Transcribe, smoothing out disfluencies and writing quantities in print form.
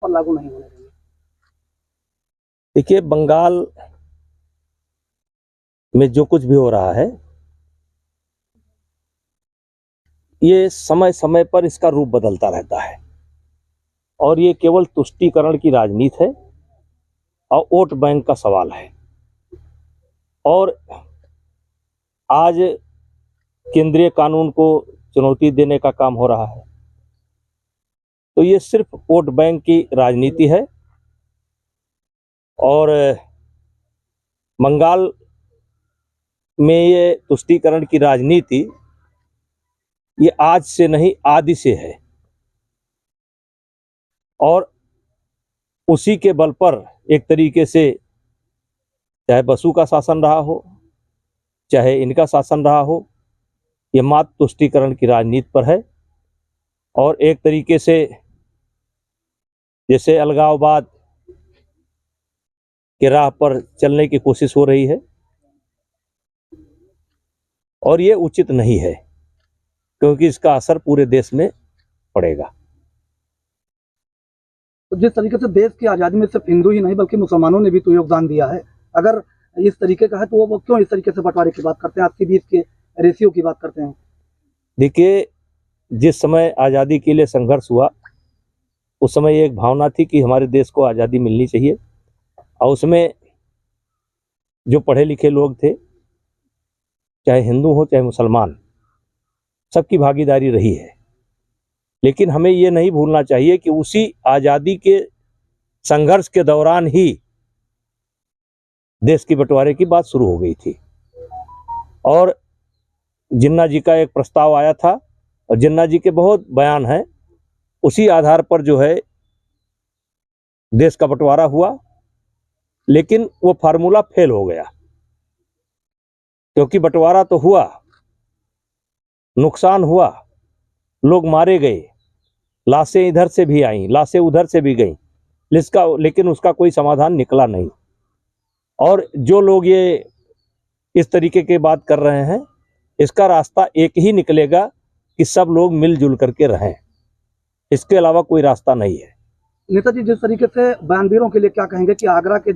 पर लागू नहीं होने देंगे? देखिए, बंगाल में जो कुछ भी हो रहा है, ये समय समय पर इसका रूप बदलता रहता है और ये केवल तुष्टीकरण की राजनीति है और वोट बैंक का सवाल है। और आज केंद्रीय कानून को चुनौती देने का काम हो रहा है, तो ये सिर्फ वोट बैंक की राजनीति है। और बंगाल में ये तुष्टीकरण की राजनीति ये आज से नहीं, आदि से है और उसी के बल पर एक तरीके से चाहे बसु का शासन रहा हो, चाहे इनका शासन रहा हो, ये मात्र तुष्टीकरण की राजनीति पर है। और एक तरीके से जैसे अलगाववाद के राह पर चलने की कोशिश हो रही है और ये उचित नहीं है, क्योंकि इसका असर पूरे देश में पड़ेगा। तो जिस तरीके से देश की आज़ादी में सिर्फ हिंदू ही नहीं बल्कि मुसलमानों ने भी तो योगदान दिया है, अगर इस तरीके का है तो वो क्यों इस तरीके से बंटवारे की बात करते हैं, 80-20 के रेशियो की बात करते हैं? देखिए, जिस समय आज़ादी के लिए संघर्ष हुआ उस समय एक भावना थी कि हमारे देश को आज़ादी मिलनी चाहिए और उसमें जो पढ़े लिखे लोग थे, चाहे हिंदू हो चाहे मुसलमान, सबकी भागीदारी रही है। लेकिन हमें ये नहीं भूलना चाहिए कि उसी आज़ादी के संघर्ष के दौरान ही देश की बंटवारे की बात शुरू हो गई थी और जिन्ना जी का एक प्रस्ताव आया था और जिन्ना जी के बहुत बयान हैं, उसी आधार पर जो है देश का बंटवारा हुआ। लेकिन वो फार्मूला फेल हो गया, क्योंकि बंटवारा तो हुआ, नुकसान हुआ, लोग मारे गए, लाशें इधर से भी आईं, लाशें उधर से भी गईं, लेकिन उसका कोई समाधान निकला नहीं। और जो लोग ये इस तरीके की बात कर रहे हैं, इसका रास्ता एक ही निकलेगा कि सब लोग मिलजुल करके रहें, इसके अलावा कोई रास्ता नहीं है। नेताजी, जिस तरीके से बयानवीरों के लिए क्या कहेंगे कि आगरा के